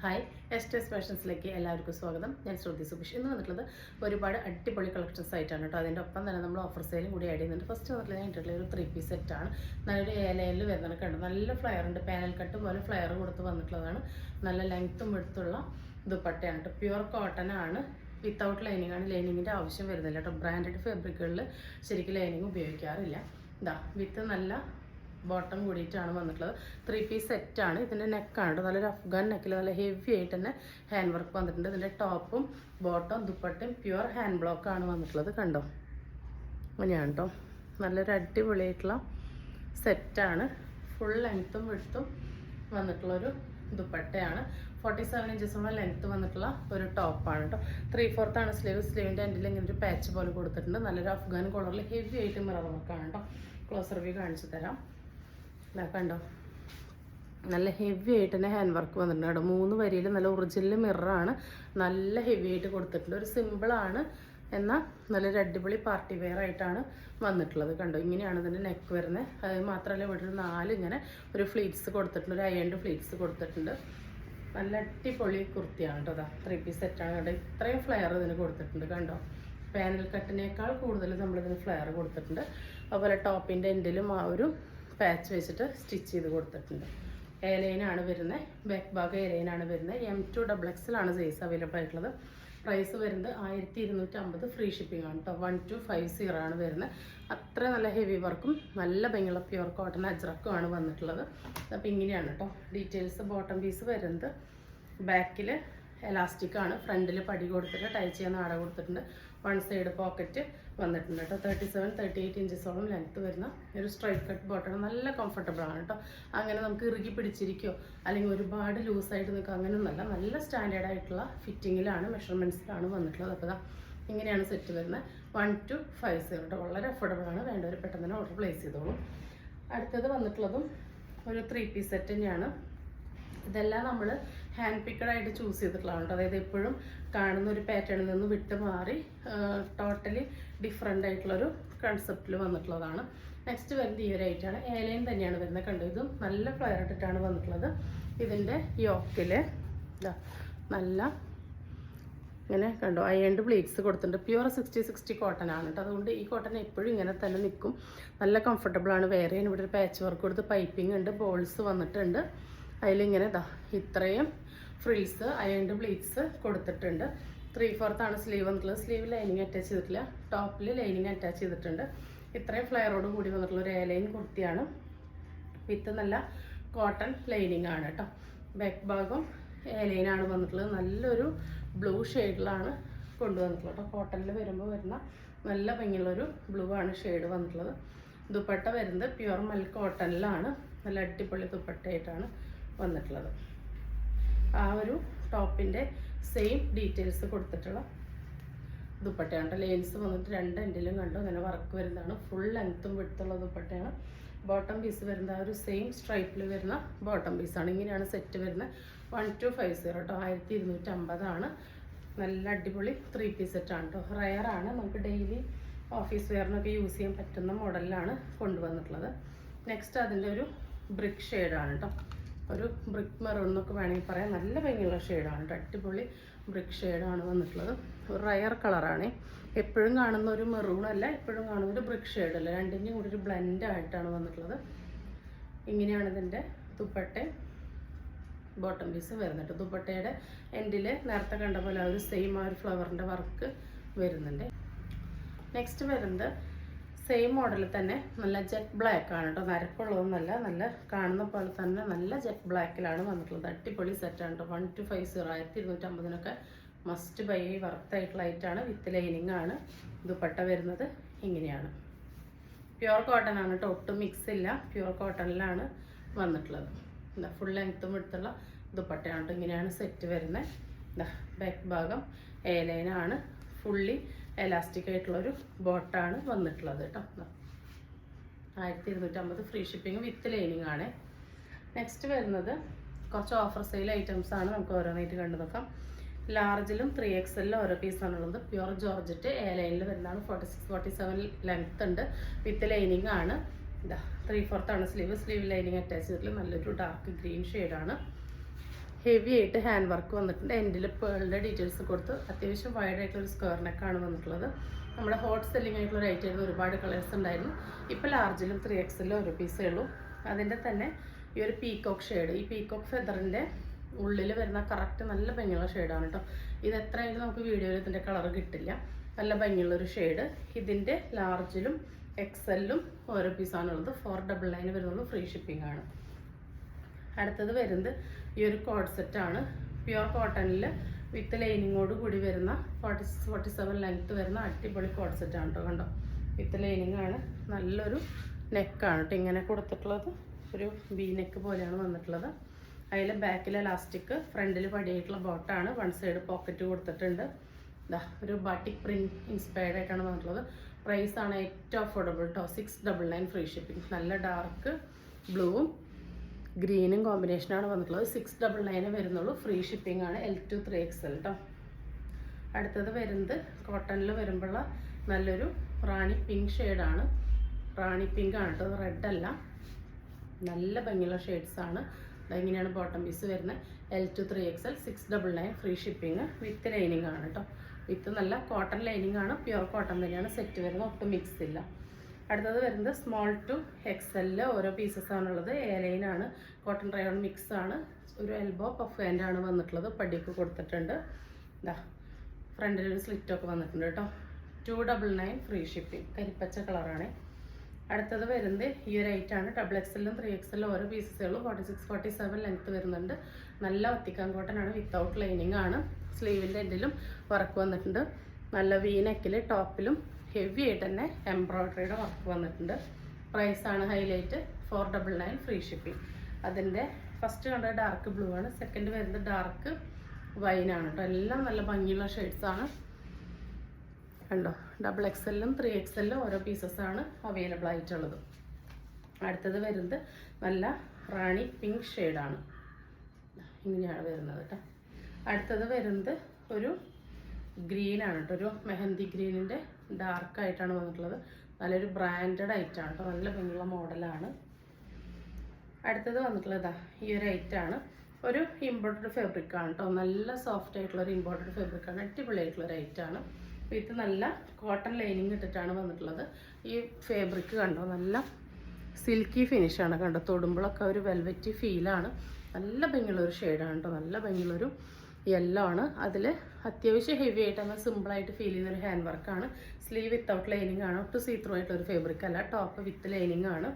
Hi എസ്റ്റേസ് ഫാഷൻസിലേക്ക് എല്ലാവർക്കും സ്വാഗതം. ഞാൻ ശ്രുതി സുബിഷ്. ഇന്ന് വന്നിട്ടുള്ളത് ഒരുപാട് അടിപൊളി കളക്ഷൻസ് ആയിട്ടാണ് കേട്ടോ. അതിൻ്റെ ഒപ്പം തന്നെ നമ്മൾ ഓഫർ സെയിലും കൂടി ആഡ് ചെയ്യുന്നുണ്ട്. ഫസ്റ്റ് വന്നിട്ടുള്ളത് കഴിഞ്ഞിട്ടുള്ള ഒരു 3 പീസ് സെറ്റാണ്. നല്ലൊരു ലൈനിൽ വരുന്നത് കണ്ടു. നല്ല ഫ്ലെയർ ഉണ്ട്, പാനൽ കട്ട് പോലെ ഫ്ലെയർ കൊടുത്ത് വന്നിട്ടുള്ളതാണ്. നല്ല ലെങ്ത്തും എടുത്തുള്ള ദുപ്പട്ടയാണ് കേട്ടോ. പ്യുവർ കോട്ടൺ ആണ്, വിത്തൗട്ട് ലൈനിങ് ആണ്. ലൈനിങ്ങിൻ്റെ ആവശ്യം വരുന്നില്ല കേട്ടോ. ബ്രാൻഡഡ് ഫാബ്രിക്കുകളിൽ ശരിക്കും ലൈനിങ് ഉപയോഗിക്കാറില്ല. ഇതാ വിത്ത് നല്ല ബോട്ടം കൂടിയിട്ടാണ് വന്നിട്ടുള്ളത്. 3 പീസ് സെറ്റാണ്. ഇതിൻ്റെ നെക്കാണ് കേട്ടോ. നല്ലൊരു അഫ്ഗാൻ നെക്കിൽ നല്ല ഹെവി ആയിട്ട് തന്നെ ഹാൻഡ് വർക്ക് വന്നിട്ടുണ്ട്. ഇതിൻ്റെ ടോപ്പും ബോട്ടം ദുപ്പട്ടയും പ്യുവർ ഹാൻഡ് ബ്ലോക്കാണ് വന്നിട്ടുള്ളത്. കണ്ടോ, അങ്ങനെയാണ് കേട്ടോ. നല്ലൊരു അടിപൊളിയായിട്ടുള്ള സെറ്റാണ്. ഫുൾ ലെങ്ത്തും വിഡ്ത്തും വന്നിട്ടുള്ളൊരു ദുപ്പട്ടയാണ്. 47 ഇഞ്ചസോളം ലെങ്ത്ത് വന്നിട്ടുള്ള ഒരു ടോപ്പാണ് കേട്ടോ. 3/4 ആണ് സ്ലീവ്. സ്ലീവിൻ്റെ എൻഡിൽ ഇങ്ങനെ ഒരു പാച്ച് പോലെ കൊടുത്തിട്ടുണ്ട്. നല്ലൊരു അഫ്ഗാൻ കളറിൽ ഹെവി ആയിട്ട് മിറർ വർക്കാണ് കേട്ടോ. ക്ലോസർ വ്യൂ കാണിച്ചു തരാം. കണ്ടോ, നല്ല ഹെവി ആയിട്ട് തന്നെ ഹാൻഡ് വർക്ക് വന്നിട്ടുണ്ട് കേട്ടോ. 3 വരിയിൽ നല്ല ഒറിജിനൽ മിററാണ്. നല്ല ഹെവി ആയിട്ട് കൊടുത്തിട്ടുണ്ട്. ഒരു സിമ്പിളാണ്, എന്നാൽ നല്ലൊരു അടിപൊളി പാർട്ടി വെയർ ആയിട്ടാണ് വന്നിട്ടുള്ളത്. കണ്ടോ, ഇങ്ങനെയാണ് ഇതിൻ്റെ നെക്ക് വരുന്നത്. അത് മാത്രമല്ല ഇവിടെ ഒരു 4 ഇങ്ങനെ ഒരു ഫ്ലീറ്റ്സ് കൊടുത്തിട്ടുണ്ട്. ഒരു അയൺഡ് ഫ്ലീറ്റ്സ് കൊടുത്തിട്ടുണ്ട്. നല്ല അടിപൊളി കുർത്തിയാണ് കേട്ടോ. അതാ 3 പീസ് സെറ്റാണ് കേട്ടോ. ഇത്രയും ഫ്ലെയർ ഇതിന് കൊടുത്തിട്ടുണ്ട്. കണ്ടോ, പാനൽ കട്ടിനേക്കാൾ കൂടുതൽ നമ്മളിതിന് ഫ്ലെയർ കൊടുത്തിട്ടുണ്ട്. അതുപോലെ ടോപ്പിൻ്റെ എൻഡിലും ആ ഒരു പാച്ച് വെച്ചിട്ട് സ്റ്റിച്ച് ചെയ്ത് കൊടുത്തിട്ടുണ്ട്. എലൈനാണ് വരുന്നത്. ബാക്ക് ഭാഗം എലൈനാണ് വരുന്നത്. M2 XXL സൈസ് അവൈലബിൾ ആയിട്ടുള്ളത്. പ്രൈസ് വരുന്നത് 1250. ഫ്രീ ഷിപ്പിംഗ് ആണ് കേട്ടോ. 1250 ആണ് വരുന്നത്. അത്ര നല്ല ഹെവി വർക്കും നല്ല ഭംഗിയുള്ള പ്യുവർ കോട്ടൺ അജ്രക്കും ആണ് വന്നിട്ടുള്ളത്. അപ്പോൾ ഇങ്ങനെയാണ് കേട്ടോ ഡീറ്റെയിൽസ്. ബോട്ടം പീസ് വരുന്നത് ബാക്കിൽ എലാസ്റ്റിക് ആണ്. ഫ്രണ്ടിൽ പടി കൊടുത്തിട്ട് ടൈ ചെയ്യാൻ നാട കൊടുത്തിട്ടുണ്ട്. 1 സൈഡ് പോക്കറ്റ് വന്നിട്ടുണ്ട് കേട്ടോ. 37-38 ഇഞ്ചസോളം ലെങ്ത്ത് വരുന്ന ഒരു സ്ട്രൈറ്റ് കട്ട് ബോട്ടം. നല്ല കംഫർട്ടബിൾ ആണ് കേട്ടോ. അങ്ങനെ നമുക്ക് ഇറുകി പിടിച്ചിരിക്കുകയോ അല്ലെങ്കിൽ ഒരുപാട് ലൂസായിട്ട് നിൽക്കുക അങ്ങനെയൊന്നുമല്ല. നല്ല സ്റ്റാൻഡേർഡ് ആയിട്ടുള്ള ഫിറ്റിങ്ങിലാണ്, മെഷർമെൻറ്റ്സിലാണ് വന്നിട്ടുള്ളത്. അപ്പോൾ ഇങ്ങനെയാണ് സെറ്റ് വരുന്നത്. 1250 കേട്ടോ. വളരെ അഫോർഡബിൾ ആണ്. വേണ്ടവർ പെട്ടെന്ന് തന്നെ ഓർഡർ പ്ലേസ് ചെയ്തോളൂ. അടുത്തത് വന്നിട്ടുള്ളതും ഒരു 3 പീസ് സെറ്റ് തന്നെയാണ്. ഇതെല്ലാം നമ്മൾ ഹാൻഡ് പിക്കഡ് ആയിട്ട് ചൂസ് ചെയ്തിട്ടുള്ളതാണ് കേട്ടോ. അതായത് എപ്പോഴും കാണുന്ന ഒരു പാറ്റേണിൽ നിന്ന് വിട്ട് മാറി ടോട്ടലി ഡിഫറെൻ്റ് ആയിട്ടുള്ളൊരു കൺസെപ്റ്റിൽ വന്നിട്ടുള്ളതാണ്. നെക്സ്റ്റ് വരുന്നത് ഈ ഒരു ഐറ്റാണ്. ഏലൈൻ തന്നെയാണ് വരുന്നത്. കണ്ടു, ഇതും നല്ല ഫ്ലെയർ ഇട്ടിട്ടാണ് വന്നിട്ടുള്ളത്. ഇതിൻ്റെ യോക്കിൽ നല്ല ഇങ്ങനെ കണ്ടോ അയൺഡ് പ്ലീറ്റ്സ് കൊടുത്തിട്ടുണ്ട്. പ്യുവർ 60 കോട്ടൺ ആണ് കേട്ടോ. അതുകൊണ്ട് ഈ കോട്ടൺ എപ്പോഴും ഇങ്ങനെ തന്നെ നിൽക്കും. നല്ല കംഫർട്ടബിൾ ആണ്. വേറെ ഇവിടെ ഒരു പാച്ച് വർക്ക് കൊടുത്ത് പൈപ്പിംഗ് ഉണ്ട്. ബോൾസ് വന്നിട്ടുണ്ട്. അതിലിങ്ങനെ ഇത്രയും ഫ്രിൽസ് അയൺഡ് പ്ലീറ്റ്സ് കൊടുത്തിട്ടുണ്ട്. 3/4 ആണ് സ്ലീവ് വന്നിട്ടുള്ളത്. സ്ലീവ് ലൈനിങ് അറ്റാച്ച് ചെയ്തിട്ടില്ല. ടോപ്പിൽ ലൈനിങ് അറ്റാച്ച് ചെയ്തിട്ടുണ്ട്. ഇത്രയും ഫ്ലെയറോട് കൂടി വന്നിട്ടുള്ള ഒരു എലൈൻ കുർത്തിയാണ്. വിത്ത് നല്ല കോട്ടൺ ലൈനിങ് ആണ് കേട്ടോ. ബാക്ക് ഭാഗം എലൈനാണ് വന്നിട്ടുള്ളത്. നല്ലൊരു ബ്ലൂ ഷെയ്ഡിലാണ് കൊണ്ടുവന്നിട്ടുള്ളത് കേട്ടോ. കോട്ടണിൽ വരുമ്പോൾ വരുന്ന നല്ല ഭംഗിയുള്ളൊരു ബ്ലൂ ആണ് ഷെയ്ഡ് വന്നിട്ടുള്ളത്. ദുപ്പട്ട വരുന്നത് പ്യുവർ മൽ കോട്ടണിലാണ്. നല്ല അടിപൊളി ദുപ്പട്ടയായിട്ടാണ് വന്നിട്ടുള്ളത്. ആ ഒരു ടോപ്പിൻ്റെ സെയിം ഡീറ്റെയിൽസ് കൊടുത്തിട്ടുള്ള ദുപ്പട്ടയാണ്. ലൈൻസ് വന്നിട്ട് 2 എൻഡിലും കണ്ടു അങ്ങനെ വർക്ക് വരുന്നതാണ്. ഫുൾ ലെങ്ത്തും വിടുത്തുള്ള ദുപ്പട്ടയാണ്. ബോട്ടം പീസ് വരുന്നത് ആ ഒരു സെയിം സ്ട്രൈപ്പിൽ വരുന്ന ബോട്ടം പീസാണ്. ഇങ്ങനെയാണ് സെറ്റ് വരുന്നത്. 1250 കേട്ടോ. 1250 ആണ്. നല്ല അടിപൊളി 3 പീസ് സെറ്റാണ് കേട്ടോ. റയറാണ്. നമുക്ക് ഡെയിലി ഓഫീസ് വെയറിനൊക്കെ യൂസ് ചെയ്യാൻ പറ്റുന്ന മോഡലിലാണ് കൊണ്ടുവന്നിട്ടുള്ളത്. നെക്സ്റ്റ് അതിൻ്റെ ഒരു ബ്രിക്ക് ഷെയ്ഡാണ് കേട്ടോ. ഒരു ബ്രിക്ക് മെറൂൺ എന്നൊക്കെ വേണമെങ്കിൽ പറയാം. നല്ല ഭംഗിയുള്ള ഷെയ്ഡാണ് കേട്ടോ. അടിപൊളി ബ്രിക്ക് ഷെയ്ഡാണ് വന്നിട്ടുള്ളത്. ഒരു റയർ കളറാണ്. എപ്പോഴും കാണുന്ന ഒരു മെറൂൺ അല്ല, എപ്പോഴും കാണുന്ന ഒരു ബ്രിക്ക് ഷെയ്ഡല്ല. രണ്ടിൻ്റെയും കൂടി ഒരു ബ്ലെൻഡ് ആയിട്ടാണ് വന്നിട്ടുള്ളത്. ഇങ്ങനെയാണ് ഇതിൻ്റെ ദുപ്പട്ട ബോട്ടം പീസ് വരുന്നുണ്ട്. ദുപ്പട്ടയുടെ എൻഡിൽ നേരത്തെ കണ്ട പോലെ ആ ഒരു സെയിം ആ ഒരു ഫ്ലവറിൻ്റെ വർക്ക് വരുന്നുണ്ട്. നെക്സ്റ്റ് വരുന്നത് സെയിം മോഡലിൽ തന്നെ നല്ല ജെറ്റ് ബ്ലാക്ക് ആണ് കേട്ടോ. നരപ്പുള്ളതൊന്നുമല്ല, നല്ല കാണുന്ന പോലെ തന്നെ നല്ല ജെറ്റ് ബ്ലാക്കിലാണ് വന്നിട്ടുള്ളത്. അടിപൊളി സെറ്റാണ് കേട്ടോ. 1250 1250 മസ്റ്റ് ബൈ വർത്തായിട്ടുള്ള ഐറ്റാണ്. വിത്ത് ലൈനിങ് ആണ്. ദുപ്പട്ട വരുന്നത് ഇങ്ങനെയാണ്. പ്യുവർ കോട്ടൺ ആണ് കേട്ടോ. ഒട്ടും മിക്സ് ഇല്ല. പ്യുവർ കോട്ടണിലാണ് വന്നിട്ടുള്ളത്. എന്താ ഫുൾ ലെങ്ത്തും എടുത്തുള്ള ദുപ്പട്ടയാണ് കേട്ടോ. ഇങ്ങനെയാണ് സെറ്റ് വരുന്നത്. എന്താ ബാക്ക് ഭാഗം എലൈനാണ്. ഫുള്ളി എലാസ്റ്റിക് ആയിട്ടുള്ളൊരു ബോട്ടാണ് വന്നിട്ടുള്ളത് കേട്ടോ. 1250 ഫ്രീ ഷിപ്പിംഗ് വിത്ത് ലൈനിങ് ആണ്. നെക്സ്റ്റ് വരുന്നത് കുറച്ച് ഓഫർ സെയിൽ ഐറ്റംസ് ആണ്. നമുക്ക് ഓരോന്നായിട്ട് കണ്ടു നോക്കാം. ലാർജിലും 3XL ഓരോ പീസാണുള്ളത്. പ്യുവർ ജോർജറ്റ് എ ലൈനിൽ വരുന്നതാണ്. 46-47 ലെങ്ത് ഉണ്ട്. വിത്ത് ലൈനിങ് ആണ്. ഇതാ 3/4 ആണ് സ്ലീവ്. സ്ലീവ് ലൈനിങ് അറ്റാച്ച് ചെയ്തിട്ടുള്ള നല്ലൊരു ഡാർക്ക് ഗ്രീൻ ഷെയ്ഡാണ്. ഹെവി ആയിട്ട് ഹാൻഡ് വർക്ക് വന്നിട്ടുണ്ട്. എൻഡിൽ പേളിൻ്റെ ഡീറ്റെയിൽസ് കൊടുത്ത് അത്യാവശ്യം വൈഡ് ആയിട്ടുള്ളൊരു സ്ക്വയർ നെക്കാണ് വന്നിട്ടുള്ളത്. നമ്മുടെ ഹോട്ട് സെല്ലിംഗ് ആയിട്ടുള്ള റേറ്റ് ആയിരുന്നു. ഒരുപാട് കളേഴ്സ് ഉണ്ടായിരുന്നു. ഇപ്പോൾ ലാർജിലും 3XL ഓരോ പീസേ ഉള്ളൂ. അതിൻ്റെ തന്നെ ഈ ഒരു പീക്കോക്ക് ഷെയ്ഡ്, ഈ പീക്കോക്ക് ഫെദറിൻ്റെ ഉള്ളിൽ വരുന്ന കറക്റ്റ് നല്ല ഭംഗിയുള്ള ഷെയ്ഡാണ് കേട്ടോ. ഇത് എത്രയായാലും നമുക്ക് വീഡിയോയിൽ ഇതിൻ്റെ കളർ കിട്ടില്ല. നല്ല ഭംഗിയുള്ളൊരു ഷെയ്ഡ്. ഇതിൻ്റെ ലാർജിലും XLലും ഓരോ പീസാണുള്ളത്. 499 വരുന്നുള്ളൂ. ഫ്രീ ഷിപ്പിംഗ് ആണ്. അടുത്തത് വരുന്നത് ഈ ഒരു കോഡ് സെറ്റാണ്. പ്യുവർ കോട്ടണിൽ വിത്ത് ലൈനിങ്ങോട് കൂടി വരുന്ന 46-47 ലെങ്ത്ത് വരുന്ന അടിപൊളി കോഡ് സെറ്റാണ് കേട്ടോ. കണ്ടോ, വിത്ത് ലൈനിങ് ആണ്. നല്ലൊരു നെക്കാണ് കേട്ടോ ഇങ്ങനെ കൊടുത്തിട്ടുള്ളത്. ഒരു ബി നെക്ക് പോലെയാണ് വന്നിട്ടുള്ളത്. അതിൽ ബാക്കിൽ എലാസ്റ്റിക്, ഫ്രണ്ടിൽ പടിയായിട്ടുള്ള ബോട്ടാണ്. വൺ സൈഡ് പോക്കറ്റ് കൊടുത്തിട്ടുണ്ട്. ഇതാ ഒരു ബാട്ടിക് പ്രിൻറ്റ് ഇൻസ്പയർഡ് ആയിട്ടാണ് വന്നിട്ടുള്ളത്. പ്രൈസാണ് ഏറ്റവും അഫോർഡബിൾ കേട്ടോ. 699 ഫ്രീ ഷിപ്പിംഗ്. നല്ല ഡാർക്ക് ബ്ലൂവും ഗ്രീനും കോമ്പിനേഷനാണ് വന്നിട്ടുള്ളത്. 699 വരുന്നുള്ളൂ. ഫ്രീ ഷിപ്പിംഗ് ആണ്. L to 3XL കേട്ടോ. അടുത്തത് വരുന്നത് കോട്ടണിൽ വരുമ്പോഴുള്ള നല്ലൊരു റാണി പിങ്ക് ഷെയ്ഡാണ്. റാണി പിങ്ക് ആണ് കേട്ടോ, റെഡ് അല്ല. നല്ല ഭംഗിയുള്ള ഷെയ്ഡ്സാണ്. അതെങ്ങനെയാണ് ബോട്ടം പീസ് വരുന്നത്. L to 3XL 699 free shipping. With lining ആണ് കേട്ടോ. വിത്ത് നല്ല കോട്ടൺ ലൈനിങ് ആണ്. പ്യുവർ കോട്ടൺ തന്നെയാണ് സെറ്റ് വരുന്നത്. ഒട്ടും മിക്സ് ഇല്ല. അടുത്തത് വരുന്നത് സ്മോൾ ടു XL ഓരോ പീസസ് ആണുള്ളത്. A-ലൈനാണ്. കോട്ടൺ റയോൺ മിക്സ് ആണ്. ഒരു എൽബോ പഫ് ഹാൻഡ് ആണ് വന്നിട്ടുള്ളത്. പടിയൊക്കെ കൊടുത്തിട്ടുണ്ട്. ഇതാ ഫ്രണ്ടിലൊരു സ്ലിറ്റൊക്കെ വന്നിട്ടുണ്ട് കേട്ടോ. 299 ഫ്രീ ഷിപ്പിംഗ്. കരിപ്പച്ച കളറാണ്. അടുത്തത് വരുന്നത് ഈ ഒരു ഐറ്റാണ്. XXLും 3XL ഓരോ പീസസേ ഉള്ളൂ. 46-47 ലെങ്ത്ത് വരുന്നുണ്ട്. നല്ല വത്തിക്കാൻ കോട്ടൺ ആണ്. വിത്തൗട്ട് ലൈനിങ് ആണ്. സ്ലീവിൻ്റെ എൻഡിലും വർക്ക് വന്നിട്ടുണ്ട്. നല്ല വി നെക്കിൽ ടോപ്പിലും ഹെവി ആയിട്ട് തന്നെ എംബ്രോയ്ഡറിയുടെ വർക്ക് വന്നിട്ടുണ്ട്. പ്രൈസാണ് ഹൈലൈറ്റ്. 499 free shipping. അതിൻ്റെ ഫസ്റ്റ് കണ്ടത് ഡാർക്ക് ബ്ലൂ ആണ്. സെക്കൻഡ് വരുന്നത് ഡാർക്ക് വൈനാണ് കേട്ടോ. എല്ലാം നല്ല ഭംഗിയുള്ള ഷെയ്ഡ്സാണ്. കണ്ടോ, XXLും 3XLും ഓരോ പീസസാണ് അവൈലബിൾ ആയിട്ടുള്ളത്. അടുത്തത് വരുന്നത് നല്ല റാണി പിങ്ക് ഷെയ്ഡാണ്. ഇങ്ങനെയാണ് വരുന്നത് കേട്ടോ. അടുത്തത് വരുന്നത് ഒരു ഗ്രീനാണ് കേട്ടോ. ഒരു മെഹന്തി ഗ്രീനിൻ്റെ ഡാർക്കായിട്ടാണ് വന്നിട്ടുള്ളത്. നല്ലൊരു ബ്രാൻഡഡ് ഐറ്റാണ് കേട്ടോ. നല്ല ഭംഗിയുള്ള മോഡലാണ്. അടുത്തത് വന്നിട്ടുള്ളത് ഈ ഒരു ഐറ്റാണ്. ഒരു ഇമ്പോർട്ടഡ് ഫാബ്രിക്കാണ് കേട്ടോ. നല്ല സോഫ്റ്റ് ആയിട്ടുള്ളൊരു ഇമ്പോർട്ടഡ് ഫാബ്രിക്കാണ്. അടിപൊളിയായിട്ടുള്ളൊരു ഐറ്റാണ്. വിത്ത് നല്ല കോട്ടൺ ലൈനിങ് ഇട്ടിട്ടാണ് വന്നിട്ടുള്ളത്. ഈ ഫാബ്രിക് കണ്ടോ, നല്ല സിൽക്കി ഫിനിഷാണ്. കണ്ടോ, തൊടുമ്പോഴൊക്കെ ഒരു വെൽവെറ്റി ഫീലാണ്. നല്ല ഭംഗിയുള്ളൊരു ഷെയ്ഡാണ് കേട്ടോ. നല്ല ഭംഗിയുള്ളൊരു യെല്ലോ ആണ്. അതിൽ അത്യാവശ്യം ഹെവി ആയിട്ട് എന്നാൽ സിമ്പിളായിട്ട് ഫീൽ ചെയ്യുന്നൊരു ഹാൻഡ് വർക്കാണ്. സ്ലീവ് വിത്തൗട്ട് ലൈനിങ് ആണ്. ഒട്ടും സീ ത്രൂ ആയിട്ടൊരു ഫാബ്രിക് അല്ല. ടോപ്പ് വിത്ത് ലൈനിങ് ആണ്.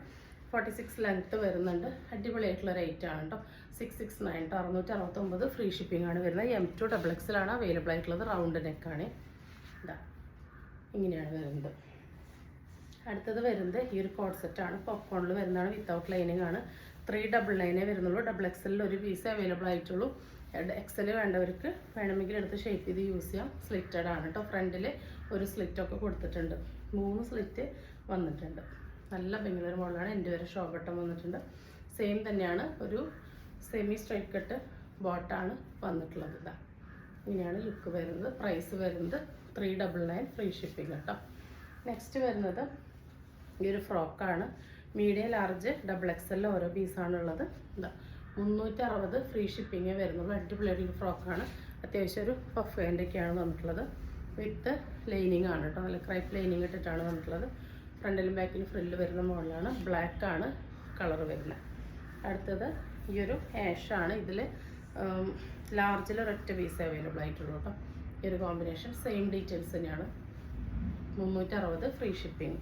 46 ലെങ്ത്ത് വരുന്നുണ്ട്. അടിപൊളിയായിട്ടുള്ള റേറ്റ് ആണ് കേട്ടോ. 669 കേട്ടോ. 669 ഫ്രീ ഷിപ്പിംഗ് ആണ് വരുന്നത്. M to XXL ആണ് അവൈലബിൾ ആയിട്ടുള്ളത്. റൗണ്ട് നെക്കാണ്. ഇതാ ഇങ്ങനെയാണ് വരുന്നത്. അടുത്തത് വരുന്നത് ഈ ഒരു കോഡ് സെറ്റാണ്. പോപ്കോണിൽ വരുന്നതാണ്. വിത്തൗട്ട് ലൈനിങ് ആണ്. 399 വരുന്നുള്ളൂ. XXL ഒരു പീസ് അവൈലബിൾ ആയിട്ടുള്ളൂ. XL വേണ്ടവർക്ക് വേണമെങ്കിൽ എടുത്ത് ഷേപ്പ് ചെയ്ത് യൂസ് ചെയ്യാം. സ്ലിറ്റഡ് ആണ് കേട്ടോ. ഫ്രണ്ടിൽ ഒരു സ്ലിറ്റൊക്കെ കൊടുത്തിട്ടുണ്ട്. 3 സ്ലിറ്റ് വന്നിട്ടുണ്ട്. നല്ല ഭംഗിയുള്ളൊരു മോഡലാണ്. എൻ്റെ വരെ ഷോ ബട്ടൺ വന്നിട്ടുണ്ട്. സെയിം തന്നെയാണ്. ഒരു സെമി സ്ട്രൈറ്റ് കട്ട് ബോട്ടാണ് വന്നിട്ടുള്ളത്. ഇതാ ഇങ്ങനെയാണ് ലുക്ക് വരുന്നത്. പ്രൈസ് വരുന്നത് 399 ഫ്രീ ഷിപ്പിംഗ് കേട്ടോ. നെക്സ്റ്റ് വരുന്നത് ഈ ഒരു ഫ്രോക്കാണ്. മീഡിയം ലാർജ് XXL ഓരോ പീസാണുള്ളത്. ഇതാ 360 ഫ്രീ ഷിപ്പിങ്ങേ വരുന്നുള്ളൂ. അടിപൊളിയായിട്ടൊരു ഫ്രോക്കാണ്. അത്യാവശ്യം ഒരു പഫ് ഹാൻഡൊക്കെയാണ് വന്നിട്ടുള്ളത്. വിത്ത് ലൈനിങ് ആണ് കേട്ടോ. നല്ല ക്രൈപ്പ് ലൈനിങ് ഇട്ടിട്ടാണ് വന്നിട്ടുള്ളത്. ഫ്രണ്ടിലും ബാക്കിലും ഫ്രില്ല് വരുന്ന മോഡലാണ്. ബ്ലാക്ക് ആണ് കളർ വരുന്നത്. അടുത്തത് ഈ ഒരു ആഷാണ്. ഇതിൽ ലാർജിൽ ഒരൊറ്റ പീസ് അവൈലബിൾ ആയിട്ടുള്ളൂ കേട്ടോ. ഈ ഒരു കോമ്പിനേഷൻ സെയിം ഡീറ്റെയിൽസ് തന്നെയാണ്. 360 ഫ്രീ ഷിപ്പിംഗ്.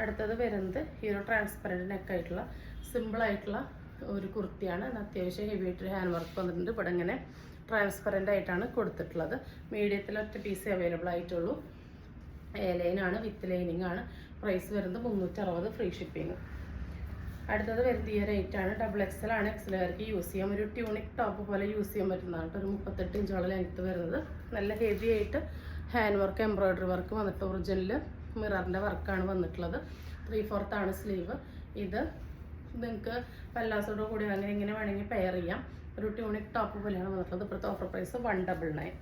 അടുത്തത് വരുന്നത് ഈ ഒരു ട്രാൻസ്പെറൻറ്റ് നെക്കായിട്ടുള്ള സിമ്പിളായിട്ടുള്ള ഒരു കുർത്തിയാണ്. അത്യാവശ്യം ഹെവി ആയിട്ടൊരു ഹാൻഡ് വർക്ക് വന്നിട്ടുണ്ട്. ഇവിടെ ഇങ്ങനെ ട്രാൻസ്പെറൻ്റ് ആയിട്ടാണ് കൊടുത്തിട്ടുള്ളത്. മീഡിയത്തിൽ ഒറ്റ പീസേ അവൈലബിൾ ആയിട്ടുള്ളൂ. A-ലൈനാണ്. വിത്ത് ലൈനിങ് ആണ്. പ്രൈസ് വരുന്നത് 360 ഫ്രീ ഷിപ്പിംഗ്. അടുത്തത് വരുന്നത് ഈ റേറ്റാണ്. XXL ആണ്. XLകാർക്ക് യൂസ് ചെയ്യാം. ഒരു ട്യൂണിക് ടോപ്പ് പോലെ യൂസ് ചെയ്യാൻ പറ്റുന്നതാണ്. ഒരു 38 ഇഞ്ചോളം ലെങ്ത്ത് വരുന്നത്. നല്ല ഹെവി ആയിട്ട് ഹാൻഡ് വർക്ക് എംബ്രോയ്ഡറി വർക്ക് വന്നിട്ട് ഒറിജിനൽ മിററിൻ്റെ വർക്കാണ് വന്നിട്ടുള്ളത്. 3/4 ആണ് സ്ലീവ്. ഇത് നിങ്ങൾക്ക് പല്ലാസോട് കൂടി അങ്ങനെ ഇങ്ങനെ വേണമെങ്കിൽ പെയർ ചെയ്യാം. ഒരു ട്യൂണിക് ടോപ്പ് പോലെയാണ് വന്നിട്ടുള്ളത്. ഇപ്പോഴത്തെ ഓഫർ പ്രൈസ് 199.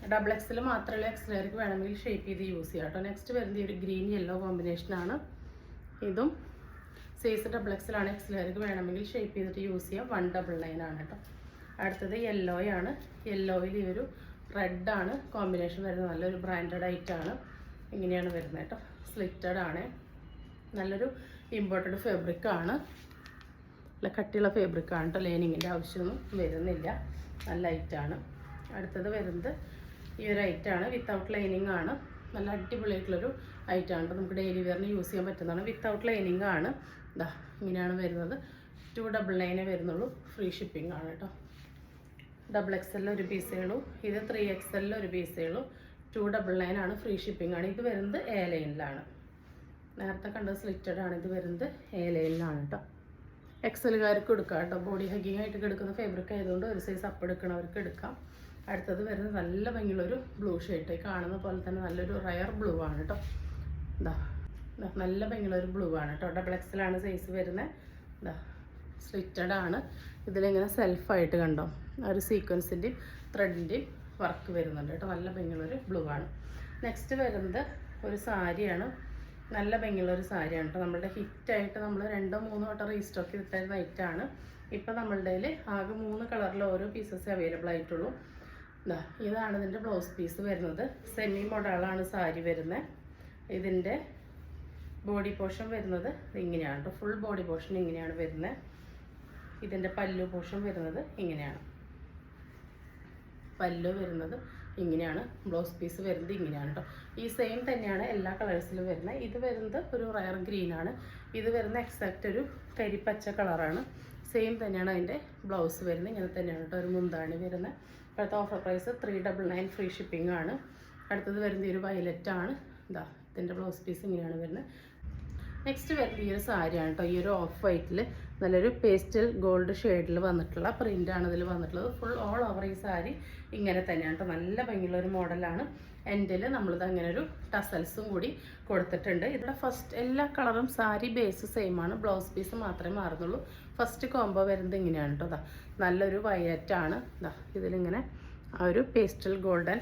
XXL മാത്രമല്ല XLകാർക്ക് വേണമെങ്കിൽ ഷേപ്പ് ചെയ്ത് യൂസ് ചെയ്യാം കേട്ടോ. നെക്സ്റ്റ് വരുന്നത് ഒരു ഗ്രീൻ യെല്ലോ കോമ്പിനേഷനാണ്. ഇതും സൈസ് XXL ആണ്. XLകാർക്ക് വേണമെങ്കിൽ ഷേപ്പ് ചെയ്തിട്ട് യൂസ് ചെയ്യാം. 199 ആണ് കേട്ടോ. അടുത്തത് യെല്ലോയാണ്. യെല്ലോയിൽ ഈ ഒരു റെഡാണ് കോമ്പിനേഷൻ വരുന്നത്. നല്ലൊരു ബ്രാൻഡഡ് ഐറ്റാണ്. ഇങ്ങനെയാണ് വരുന്നത് കേട്ടോ. സ്ലിറ്റഡ് ആണ്. നല്ലൊരു ഇമ്പോർട്ടഡ് ഫാബ്രിക്കാണ്. നല്ല കട്ടിയുള്ള ഫാബ്രിക്കാണ് കേട്ടോ. ലൈനിങ്ങിൻ്റെ ആവശ്യമൊന്നും വരുന്നില്ല. നല്ല ഐറ്റാണ്. അടുത്തത് വരുന്നത് ഈ ഒരു ഐറ്റാണ്. വിത്തൗട്ട് ലൈനിങ് ആണ്. നല്ല അടിപൊളിയായിട്ടുള്ളൊരു ഐറ്റാണ്. നമുക്ക് ഡെയിലി വെയറിന് യൂസ് ചെയ്യാൻ പറ്റുന്നതാണ്. വിത്തൗട്ട് ലൈനിങ് ആണ്. ഇതാ ഇങ്ങനെയാണ് വരുന്നത്. 299 വരുന്നുള്ളൂ. ഫ്രീ ഷിപ്പിംഗ് ആണ് കേട്ടോ. XXL ഒരു പീസേ ഉള്ളൂ. ഇത് 3XL ഒരു പീസേ ഉള്ളൂ. 299 ആണ്. ഫ്രീ ഷിപ്പിംഗ് ആണ്. ഇത് വരുന്നത് എ ലൈനിലാണ്. നേരത്തെ കണ്ടത് സ്ലിറ്റഡ് ആണ്. ഇത് വരുന്നത് എ ലൈനിലാണ് കേട്ടോ. എക്സലുകാർക്ക് എടുക്കാം കേട്ടോ. ബോഡി ഹഗ്ഗിങ് ആയിട്ട് എടുക്കുന്ന ഫാബ്രിക് ആയതുകൊണ്ട് ഒരു സൈസ് അപ്പ് എടുക്കണവർക്ക് എടുക്കാം. അടുത്തത് വരുന്നത് നല്ല ഭംഗിയുള്ളൊരു ബ്ലൂ ഷെയ്ഡ്. കാണുന്ന പോലെ തന്നെ നല്ലൊരു റയർ ബ്ലൂ ആണ് കേട്ടോ. ഇതാ നല്ല ഭംഗിയുള്ളൊരു ബ്ലൂ ആണ് കേട്ടോ. XXL ആണ് സൈസ് വരുന്നത്. ഇതാ സ്ലിറ്റഡ് ആണ്. ഇതിലിങ്ങനെ സെൽഫായിട്ട് കണ്ടോ ഒരു സീക്വൻസിൻ്റെയും ത്രെഡിൻ്റെയും വർക്ക് വരുന്നുണ്ട് കേട്ടോ. നല്ല ഭംഗിയുള്ളൊരു ബ്ലൂ ആണ്. നെക്സ്റ്റ് വരുന്നത് ഒരു സാരിയാണ്. നല്ല ഭംഗിയുള്ളൊരു സാരിയാണ് കേട്ടോ. നമ്മളുടെ ഹിറ്റായിട്ട് നമ്മൾ 2-3 വട്ടം റീസ്റ്റോക്ക് ചെയ്തിട്ടായിരുന്ന ഐറ്റാണ്. ഇപ്പം നമ്മളുടെ കയ്യിൽ ആകെ 3 കളറിൽ ഓരോ പീസസ് അവൈലബിൾ ആയിട്ടുള്ളൂ. ഇതാണ് ഇതിൻ്റെ ബ്ലൗസ് പീസ് വരുന്നത്. സെമി മോഡലാണ് സാരി വരുന്നത്. ഇതിൻ്റെ ബോഡി പോർഷൻ വരുന്നത് ഇങ്ങനെയാണ് കേട്ടോ. ഫുൾ ബോഡി പോർഷൻ ഇങ്ങനെയാണ് വരുന്നത്. ഇതിൻ്റെ പല്ലു പോർഷൻ വരുന്നത് ഇങ്ങനെയാണ്. പല്ലു വരുന്നത് ഇങ്ങനെയാണ്. ബ്ലൗസ് പീസ് വരുന്നത് ഇങ്ങനെയാണ് കേട്ടോ. ഈ സെയിം തന്നെയാണ് എല്ലാ കളേഴ്സിലും വരുന്നത്. ഇത് വരുന്നത് ഒരു റയർ ഗ്രീനാണ്. ഇത് വരുന്ന എക്സാക്റ്റ് ഒരു കരിപ്പച്ച കളറാണ്. സെയിം തന്നെയാണ് അതിൻ്റെ ബ്ലൗസ് വരുന്നത്. ഇങ്ങനെ തന്നെയാണ് കേട്ടോ. ഒരു മുന്താണി വരുന്നത്. ഇപ്പോഴത്തെ ഓഫർ പ്രൈസ് 399 ഫ്രീ ഷിപ്പിംഗ് ആണ്. അടുത്തത് വരുന്നത് ഈ ഒരു വയലറ്റ് ആണ്. ഇതാ ഇതിൻ്റെ ബ്ലൗസ് പീസ് ഇങ്ങനെയാണ് വരുന്നത്. നെക്സ്റ്റ് വരുന്നത് ഈ ഒരു സാരിയാണ് കേട്ടോ. ഈ ഒരു ഓഫ് വൈറ്റിൽ നല്ലൊരു പേസ്റ്റൽ ഗോൾഡ് ഷെയ്ഡിൽ വന്നിട്ടുള്ള പ്രിൻ്റാണ് ഇതിൽ വന്നിട്ടുള്ളത്. ഫുൾ ഓൾ ഓവർ ഈ സാരി ഇങ്ങനെ തന്നെയാണ് കേട്ടോ. നല്ല ഭംഗിയുള്ളൊരു മോഡലാണ്. എൻഡിൽ നമ്മളിത് അങ്ങനെ ഒരു ടസൽസും കൂടി കൊടുത്തിട്ടുണ്ട്. ഇവിടെ ഫസ്റ്റ് എല്ലാ കളറും സാരി ബേസ് സെയിം ആണ്. ബ്ലൗസ് പീസ് മാത്രമേ മാറുന്നുള്ളൂ. ഫസ്റ്റ് കോംബോ വരുന്നത് ഇങ്ങനെയാണ് കേട്ടോ. ഇതാ നല്ലൊരു വയലറ്റ് ആണ്. ഇതാ ഇതിലിങ്ങനെ ആ ഒരു പേസ്റ്റൽ ഗോൾഡൻ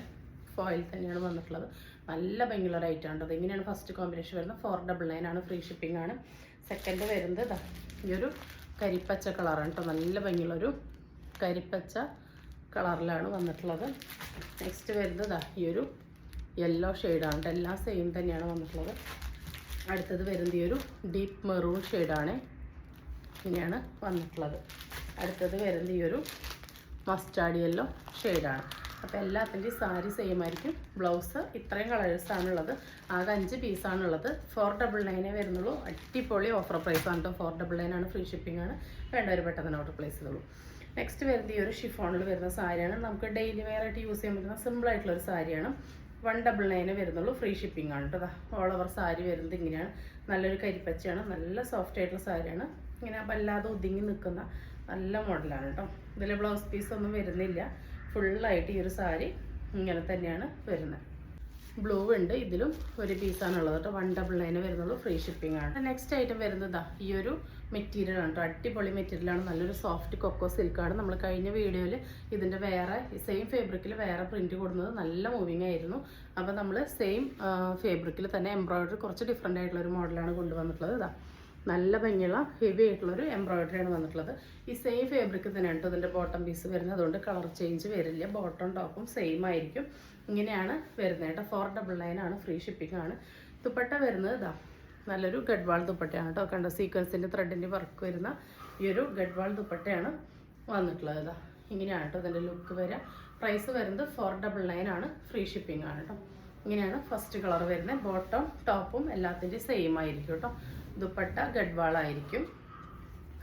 ഫോയിൽ തന്നെയാണ് വന്നിട്ടുള്ളത്. നല്ല ഭംഗിയുള്ള റേറ്റ് ആണ്. ഇങ്ങനെയാണ് ഫസ്റ്റ് കോമ്പിനേഷൻ വരുന്നത്. 499 ആണ്. ഫ്രീ ഷിപ്പിംഗ് ആണ്. സെക്കൻഡ് വരുന്നത് ഇതാ ഈ ഒരു കരിപ്പച്ച കളറാണ് കേട്ടോ. നല്ല ഭംഗിയുള്ളൊരു കരിപ്പച്ച കളറിലാണ് വന്നിട്ടുള്ളത്. നെക്സ്റ്റ് വരുന്നത് ഇതാ ഈ ഒരു യെല്ലോ ഷെയ്ഡാണ് കേട്ടോ. എല്ലാം സെയിം തന്നെയാണ് വന്നിട്ടുള്ളത്. അടുത്തത് വരുന്നത് ഈ ഒരു ഡീപ്പ് മെറൂൺ ഷെയ്ഡാണ്. ഇങ്ങനെയാണ് വന്നിട്ടുള്ളത്. അടുത്തത് വരുന്നത് ഈ ഒരു മസ്റ്റാർഡ് യെല്ലോ ഷെയ്ഡാണ്. അപ്പോൾ എല്ലാത്തിൻ്റെയും സാരി സെയിം ആയിരിക്കും. ബ്ലൗസ് ഇത്രയും കളേഴ്സാണുള്ളത്. ആകെ 5 പീസാണുള്ളത്. 499 വരുന്നുള്ളൂ. അടിപൊളി ഓഫർ പ്രൈസാണ് കേട്ടോ. 499 ആണ്. ഫ്രീ ഷിപ്പിംഗ് ആണ്. വേണ്ടവർ പെട്ടെന്ന് ഓർഡർ പ്ലേസ് ചെയ്തോളൂ. നെക്സ്റ്റ് വരുന്നത് ഈ ഒരു ഷിഫോണിൽ വരുന്ന സാരിയാണ്. നമുക്ക് ഡെയിലി വെയർ ആയിട്ട് യൂസ് ചെയ്യാൻ പറ്റുന്ന സിമ്പിളായിട്ടുള്ളൊരു സാരിയാണ്. 199 വരുന്നുള്ളൂ. ഫ്രീ ഷിപ്പിംഗ് ആണ് കേട്ടോ. ഓൾ ഓവർ സാരി വരുന്നത് ഇങ്ങനെയാണ്. നല്ലൊരു കരിപ്പച്ചയാണ്. നല്ല സോഫ്റ്റ് ആയിട്ടുള്ള സാരിയാണ്. ഇങ്ങനെ വല്ലാതെ ഒതുങ്ങി നിൽക്കുന്ന നല്ല മോഡലാണ് കേട്ടോ. ഇതിൽ ബ്ലൗസ് പീസ് ഒന്നും വരുന്നില്ല. ഫുള്ളായിട്ട് ഈ ഒരു സാരി ഇങ്ങനെ തന്നെയാണ് വരുന്നത്. ബ്ലൂ ഉണ്ട്. ഇതിലും ഒരു പീസാണുള്ളത് കേട്ടോ. 199 വരുന്നുള്ളൂ. ഫ്രീ ഷിപ്പിംഗ് ആണ്. നെക്സ്റ്റ് ഐറ്റം വരുന്നത് ഈ ഒരു മെറ്റീരിയൽ ആണ് കേട്ടോ. അടിപൊളി മെറ്റീരിയലാണ്. നല്ലൊരു സോഫ്റ്റ് കൊക്കോ സിൽക്കാണ്. നമ്മൾ കഴിഞ്ഞ വീഡിയോയിൽ ഇതിൻ്റെ വേറെ സെയിം ഫാബ്രിക്കിൽ വേറെ പ്രിൻറ്റ് കൊടുക്കുന്നത് നല്ല മൂവിങ് ആയിരുന്നു. അപ്പോൾ നമ്മൾ സെയിം ഫാബ്രിക്കിൽ തന്നെ എംബ്രോയിഡറി കുറച്ച് ഡിഫറെൻ്റ് ആയിട്ടുള്ളൊരു മോഡലാണ് കൊണ്ടുവന്നിട്ടുള്ളത്. ഇതാ നല്ല ഭംഗിയുള്ള ഹെവി ആയിട്ടുള്ളൊരു എംബ്രോയിഡറിയാണ് വന്നിട്ടുള്ളത്. ഈ സെയിം ഫാബ്രിക്ക് തന്നെയാണ് കേട്ടോ ഇതിൻ്റെ ബോട്ടം പീസ് വരുന്നത്. അതുകൊണ്ട് കളർ ചേഞ്ച് വരില്ല. ബോട്ടം ടോപ്പും സെയിം ആയിരിക്കും. ഇങ്ങനെയാണ് വരുന്നത് കേട്ടോ. 499 ആണ്. ഫ്രീ ഷിപ്പിംഗ് ആണ്. ദുപ്പട്ട വരുന്നത് ഇതാ നല്ലൊരു ഗഡ്വാൾ ദുപ്പട്ടയാണ് കേട്ടോ. കണ്ടോ സീക്വൻസിൻ്റെ ത്രെഡിൻ്റെ വർക്ക് വരുന്ന ഈ ഒരു ഗഡ്വാൾ ദുപ്പട്ടയാണ് വന്നിട്ടുള്ളത്. ഇതാ ഇങ്ങനെയാണ് കേട്ടോ ഇതിൻ്റെ ലുക്ക് വരിക. പ്രൈസ് വരുന്നത് 499 ആണ്. ഫ്രീ ഷിപ്പിംഗ് ആണ് കേട്ടോ. ഇങ്ങനെയാണ് ഫസ്റ്റ് കളർ വരുന്നത്. ബോട്ടം ടോപ്പും എല്ലാത്തിൻ്റെയും സെയിം ആയിരിക്കും കേട്ടോ. ദുപ്പട്ട ഗഡ്വാളായിരിക്കും.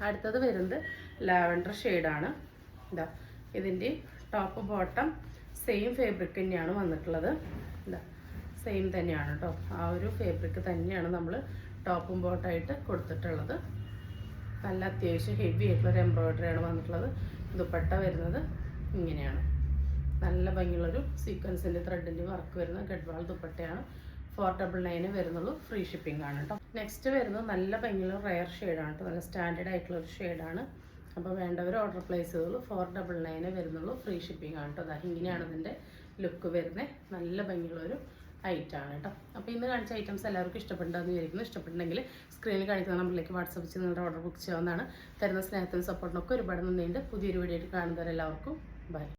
അടുത്തത് വരുന്നത് ലാവൻഡർ ഷെയ്ഡാണ്. ഇതാ ഇതിൻ്റെ ടോപ്പ് ബോട്ടം സെയിം ഫാബ്രിക് തന്നെയാണ് വന്നിട്ടുള്ളത്. ഇതാ സെയിം തന്നെയാണ് കേട്ടോ. ആ ഒരു ഫാബ്രിക് തന്നെയാണ് നമ്മൾ ടോപ്പും ബോട്ടായിട്ട് കൊടുത്തിട്ടുള്ളത്. നല്ല അത്യാവശ്യം ഹെവി ആയിട്ടുള്ളൊരു എംബ്രോയിഡറിയാണ് വന്നിട്ടുള്ളത്. ദുപ്പട്ട വരുന്നത് ഇങ്ങനെയാണ്. നല്ല ഭംഗിയുള്ളൊരു സീക്വൻസിൻ്റെ ത്രെഡിൻ്റെ വർക്ക് വരുന്ന ഗഡ്വാൾ ദുപ്പട്ടയാണ്. 499 വരുന്നുള്ളൂ. ഫ്രീ ഷിപ്പിംഗ് ആണ് കേട്ടോ. നെക്സ്റ്റ് വരുന്നത് നല്ല ഭംഗിയുള്ള റയർ ഷെയ്ഡാണ് കേട്ടോ. നല്ല സ്റ്റാൻഡേർഡ് ആയിട്ടുള്ളൊരു ഷെയ്ഡാണ്. അപ്പോൾ വേണ്ടവർ ഓർഡർ പ്ലേസ് ചെയ്തോളൂ. 499 വരുന്നുള്ളൂ. ഫ്രീ ഷിപ്പിംഗ് ആണ് കേട്ടോ. ഇങ്ങനെയാണ് ഇതിൻ്റെ ലുക്ക് വരുന്നത്. നല്ല ഭംഗിയുള്ളൊരു ആയിട്ടാണ് കേട്ടോ. അപ്പോൾ ഇന്ന് കാണിച്ച ഐറ്റംസ് എല്ലാവർക്കും ഇഷ്ടപ്പെട്ടുണ്ടെന്ന് വിചാരിക്കുന്നു. ഇഷ്ടപ്പെട്ടുണ്ടെങ്കിൽ സ്ക്രീനിൽ കാണിക്കുന്ന നമ്പറിലേക്ക് വാട്സപ്പ് ചെയ്ത് നിങ്ങളുടെ ഓർഡർ ബുക്ക് ചെയ്യാവുന്നതാണ്. തരുന്ന സ്നേഹത്തിനും സപ്പോർട്ടിനൊക്കെ ഒരുപാട് നന്ദിയുണ്ട്. പുതിയൊരു വീഡിയോ ആയിട്ട് കാണുന്നവരെല്ലാവർക്കും ബൈ.